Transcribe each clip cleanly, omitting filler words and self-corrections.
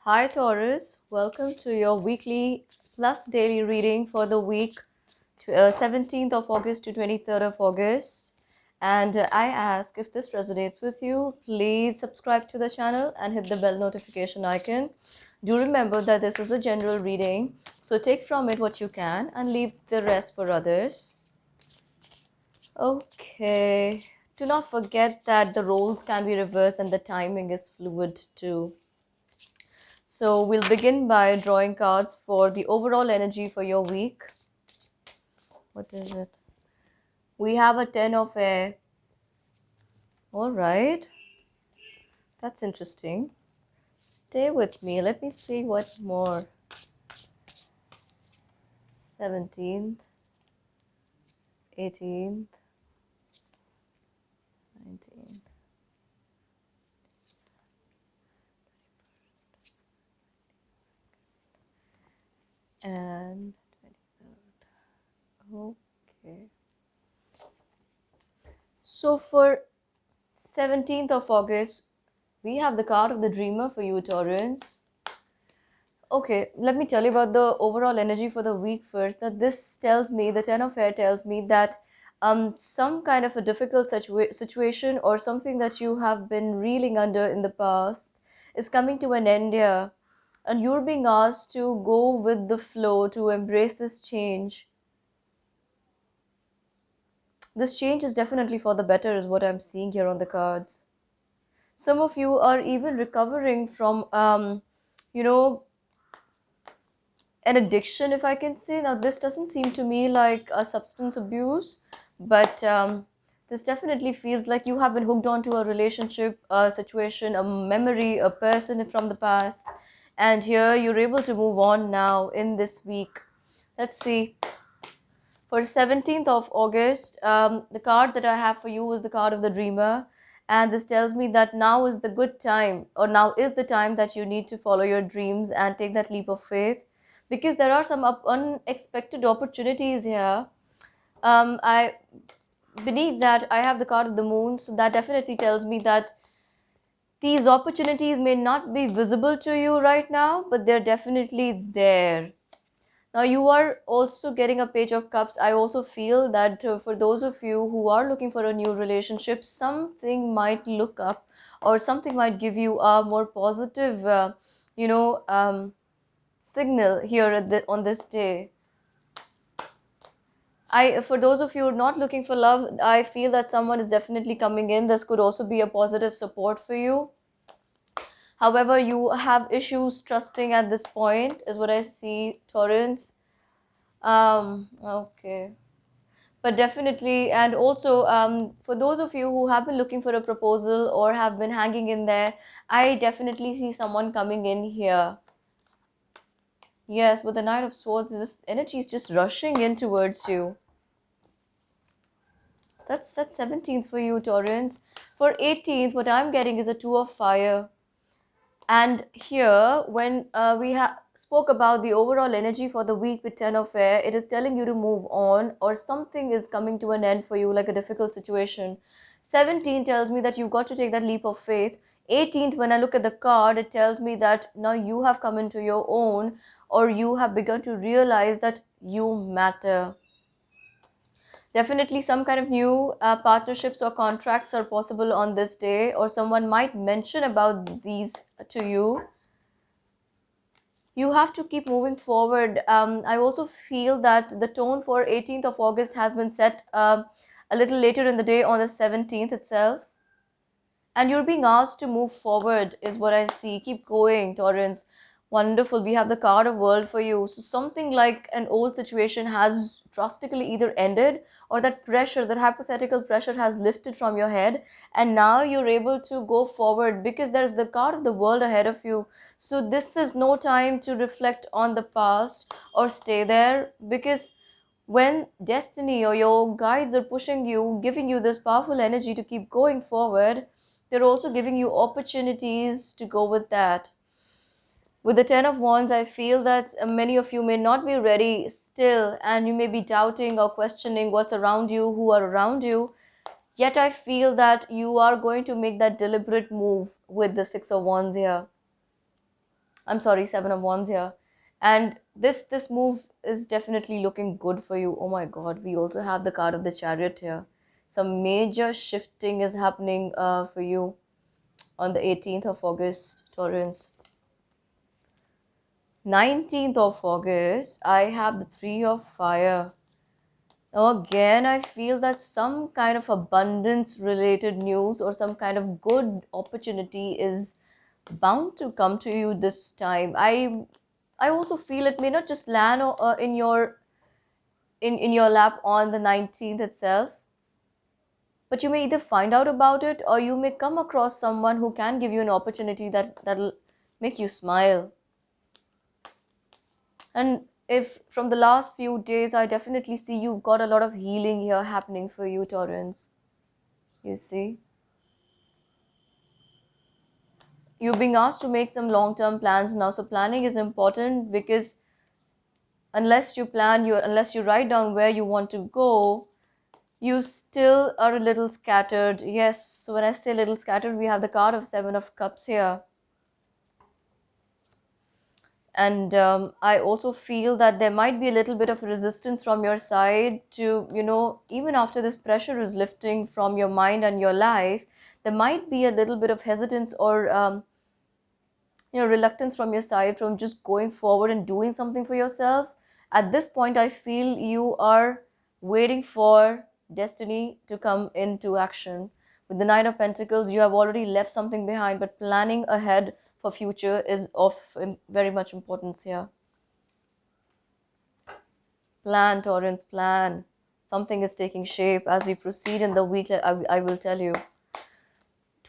Hi Taurus, welcome to your weekly plus daily reading for the week 17th of August to 23rd of August. And I ask if this resonates with you, please subscribe to the channel and hit the bell notification icon. Do remember that this is a general reading, so take from it what you can and leave the rest for others. Okay, do not forget that the roles can be reversed and the timing is fluid too. So we'll begin by drawing cards for the overall energy for your week. What is it? We have a 10 of air. All right. That's interesting. Stay with me. Let me see what more. 17th, 18th, 19th. And 23rd. Okay. So for 17th of August, we have the card of the dreamer for you, Taurus. Okay, let me tell you about the overall energy for the week first. That this tells me, the Ten of Air tells me that some kind of a difficult situation or something that you have been reeling under in the past is coming to an end here. And you're being asked to go with the flow, to embrace this change. This change is definitely for the better, is what I'm seeing here on the cards. Some of you are even recovering from, you know, an addiction, if I can say. Now, this doesn't seem to me like a substance abuse, but this definitely feels like you have been hooked onto a relationship, a situation, a memory, a person from the past, and here you're able to move on now in this week. Let's see. For 17th of August, the card that I have for you is the card of the dreamer. And this tells me that now is the good time, or now is the time that you need to follow your dreams and take that leap of faith, because there are some unexpected opportunities here. I Beneath that, I have the card of the moon, so that definitely tells me that these opportunities may not be visible to you right now, but they're definitely there. Now, you are also getting a Page of Cups. I also feel that for those of you who are looking for a new relationship, something might look up or something might give you a more positive, you know, signal here on this day. For those of you not looking for love, I feel that someone is definitely coming in. This could also be a positive support for you. However, you have issues trusting at this point, is what I see, Taurus. Okay. But definitely, and also for those of you who have been looking for a proposal or have been hanging in there, I definitely see someone coming in here. Yes, with the Knight of Swords, this energy is just rushing in towards you. That's 17th for you, Taurus. For 18th, what I'm getting is a Two of Fire. And here, when we spoke about the overall energy for the week with Ten of Air, it is telling you to move on or something is coming to an end for you, like a difficult situation. 17 tells me that you've got to take that leap of faith. 18th, when I look at the card, it tells me that now you have come into your own, or you have begun to realize that you matter. Definitely, some kind of new partnerships or contracts are possible on this day, or someone might mention about these to you. You have to keep moving forward. I also feel that the tone for 18th of August has been set a little later in the day on the 17th itself. And you're being asked to move forward, is what I see. Keep going, Torrance. Wonderful. We have the card of world for you. So something like an old situation has drastically either ended, or that pressure, that hypothetical pressure has lifted from your head, and now you're able to go forward because there's the card of the world ahead of you. So this is no time to reflect on the past or stay there, because when destiny or your guides are pushing you, giving you this powerful energy to keep going forward, they're also giving you opportunities to go with that. With the Ten of Wands, I feel that many of you may not be ready still, and you may be doubting or questioning what's around you, who are around you. Yet I feel that you are going to make that deliberate move with the Six of Wands here. I'm sorry, Seven of Wands here. And this move is definitely looking good for you. Oh my God, we also have the card of the Chariot here. Some major shifting is happening for you on the 18th of August, Taurus. 19th of August, I have the Three of Fire. Now, again, I feel that some kind of abundance related news or some kind of good opportunity is bound to come to you this time. I also feel it may not just land in your lap on the 19th itself, but you may either find out about it or you may come across someone who can give you an opportunity that'll make you smile. And if from the last few days, I definitely see you've got a lot of healing here happening for you, Torrance. You see, you're being asked to make some long-term plans now. So planning is important because unless you write down where you want to go, you still are a little scattered. Yes, so when I say little scattered, we have the card of Seven of Cups here. And I also feel that there might be a little bit of resistance from your side to, even after this pressure is lifting from your mind and your life, there might be a little bit of hesitance or reluctance from your side from just going forward and doing something for yourself. At this point, I feel you are waiting for destiny to come into action. With the Nine of Pentacles, you have already left something behind, but planning ahead for future is of very much importance here. Plan, Torrance, plan. Something is taking shape as we proceed in the week. I will tell you.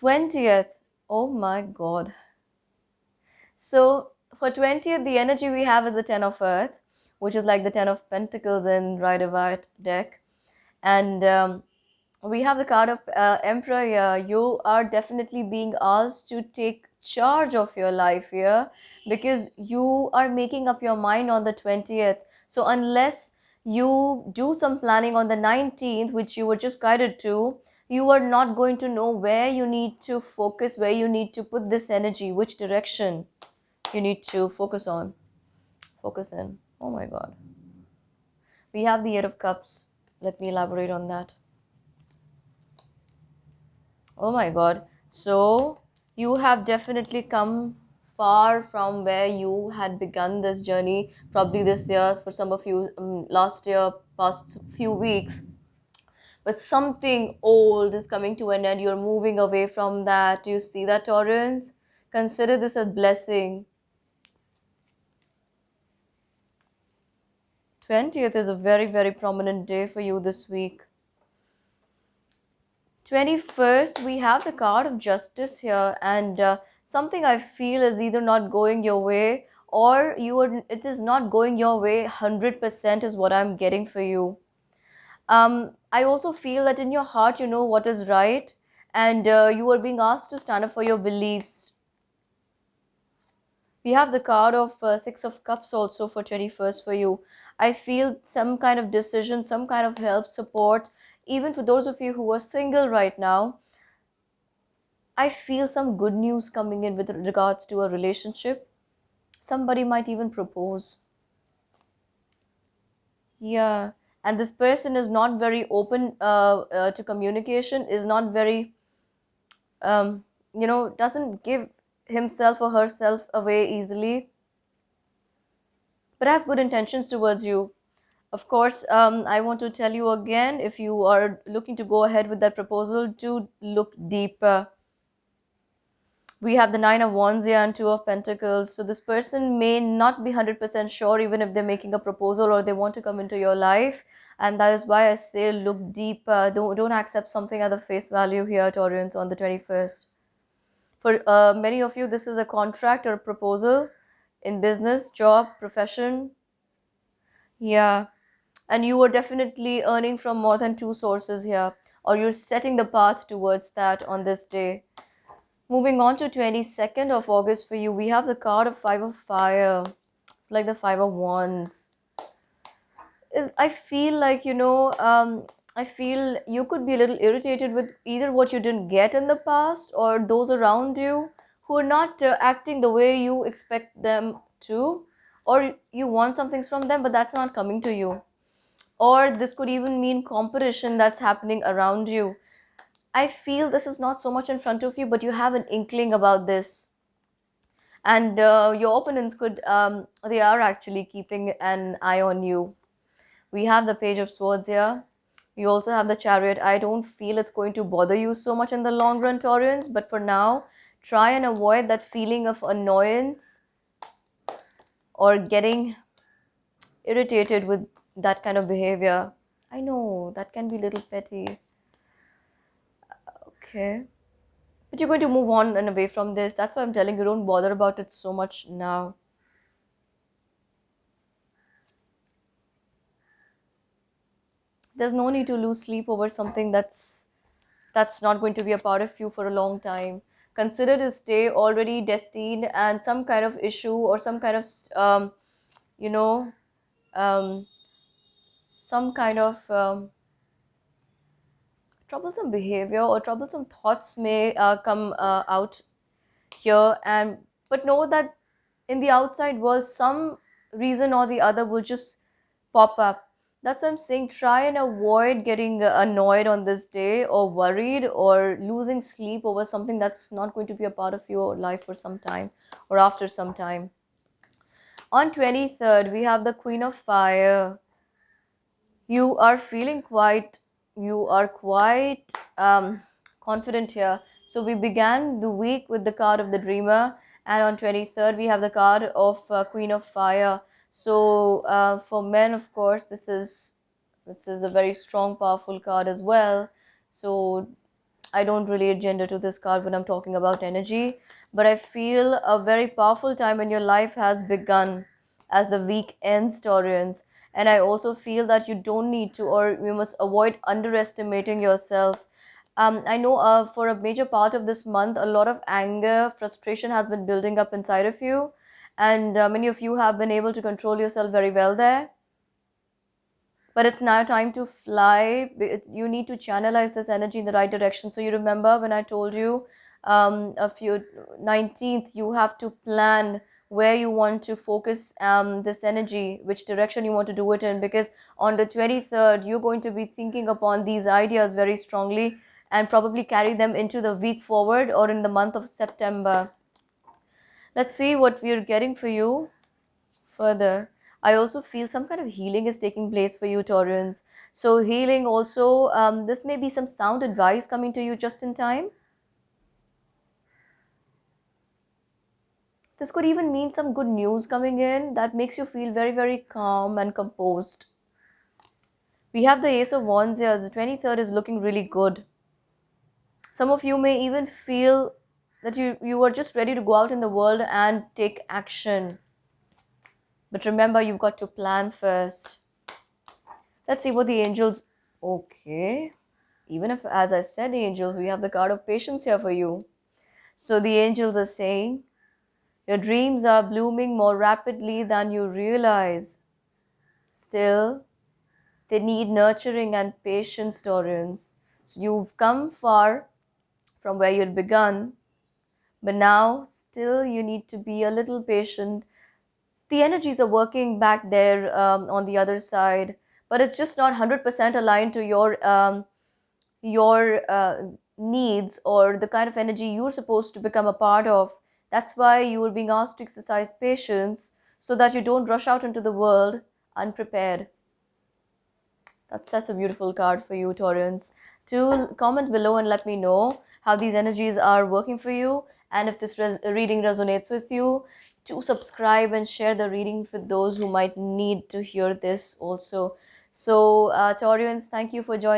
20th. Oh my God. So for 20th, the energy we have is the Ten of Earth, which is like the Ten of Pentacles in Rider-Waite deck. And we have the card of Emperor here. You are definitely being asked to take charge of your life here because you are making up your mind on the 20th. So unless you do some planning on the 19th, which you were just guided to, you are not going to know where you need to focus, where you need to put this energy, which direction you need to focus in. Oh my God. We have the Eight of Cups. Let me elaborate on that. Oh my God. So you have definitely come far from where you had begun this journey, probably this year, for some of you, last year, past few weeks. But something old is coming to an end. You're moving away from that. Do you see that, Taurus? Consider this a blessing. 20th is a very, very prominent day for you this week. 21st, we have the card of Justice here, and something I feel is either not going your way or it is not going your way 100% is what I'm getting for you. I also feel that in your heart you know what is right, and you are being asked to stand up for your beliefs. We have the card of Six of Cups also for 21st for you. I feel some kind of decision, some kind of help, support, even for those of you who are single right now. I feel some good news coming in with regards to a relationship. Somebody might even propose. Yeah. And this person is not very open to communication, is not very, doesn't give himself or herself away easily, but has good intentions towards you. Of course, I want to tell you again, if you are looking to go ahead with that proposal, to look deeper. We have the Nine of Wands here and Two of Pentacles. So this person may not be 100% sure even if they're making a proposal or they want to come into your life. And that is why I say look deeper. Don't accept something at the face value here, Taurians, on the 21st. For many of you, this is a contract or a proposal in business, job, profession. Yeah. And you are definitely earning from more than two sources here, or you're setting the path towards that on this day. Moving on to 22nd of August for you, we have the card of Five of Fire. It's like the Five of Wands. I feel like, I feel you could be a little irritated with either what you didn't get in the past or those around you who are not acting the way you expect them to, or you want some things from them but that's not coming to you, or this could even mean competition that's happening around you. I feel this is not so much in front of you, but you have an inkling about this, and your opponents could they are actually keeping an eye on you. We have the page of swords here. We also have the chariot. I don't feel it's going to bother you so much in the long run, Taurians, but for now, try and avoid that feeling of annoyance or getting irritated with that kind of behavior. I know that can be a little petty. Okay. But you're going to move on and away from this. That's why I'm telling you, don't bother about it so much now. There's no need to lose sleep over something that's not going to be a part of you for a long time. Consider this day already destined, and some kind of issue or some kind of you know um, some kind of troublesome behavior or troublesome thoughts may come out here, and but know that in the outside world some reason or the other will just pop up. That's what I'm saying, try and avoid getting annoyed on this day or worried or losing sleep over something that's not going to be a part of your life for some time or after some time. On 23rd we have the Queen of Fire. You are feeling quite, you are quite confident here. So we began the week with the card of the Dreamer, and on 23rd we have the card of Queen of Fire. So for men, of course, this is a very strong powerful card as well. So I don't relate gender to this card when I'm talking about energy, but I feel a very powerful time in your life has begun as the week ends, Taurians. And I also feel that you don't need to, or you must avoid underestimating yourself. I know for a major part of this month, a lot of anger, frustration has been building up inside of you, and many of you have been able to control yourself very well there, but it's now time to fly. You need to channelize this energy in the right direction. So you remember when I told you a few 19th, you have to plan where you want to focus this energy, which direction you want to do it in, because on the 23rd you're going to be thinking upon these ideas very strongly and probably carry them into the week forward or in the month of September. Let's see what we're getting for you further. I also feel some kind of healing is taking place for you, Taurans. So healing also, this may be some sound advice coming to you just in time. This could even mean some good news coming in that makes you feel very, very calm and composed. We have the Ace of Wands here. The 23rd is looking really good. Some of you may even feel that you are just ready to go out in the world and take action. But remember, you've got to plan first. Let's see what the angels. Okay. Even if, as I said, angels, we have the card of patience here for you. So the angels are saying, your dreams are blooming more rapidly than you realize. Still, they need nurturing and patience, Taurans. So you've come far from where you'd begun, but now still you need to be a little patient. The energies are working back there on the other side, but it's just not 100% aligned to your needs or the kind of energy you're supposed to become a part of. That's why you are being asked to exercise patience so that you don't rush out into the world unprepared. That's such a beautiful card for you, Taurans. To comment below and let me know how these energies are working for you, and if this reading resonates with you, to subscribe and share the reading with those who might need to hear this also. So, Taurians, thank you for joining.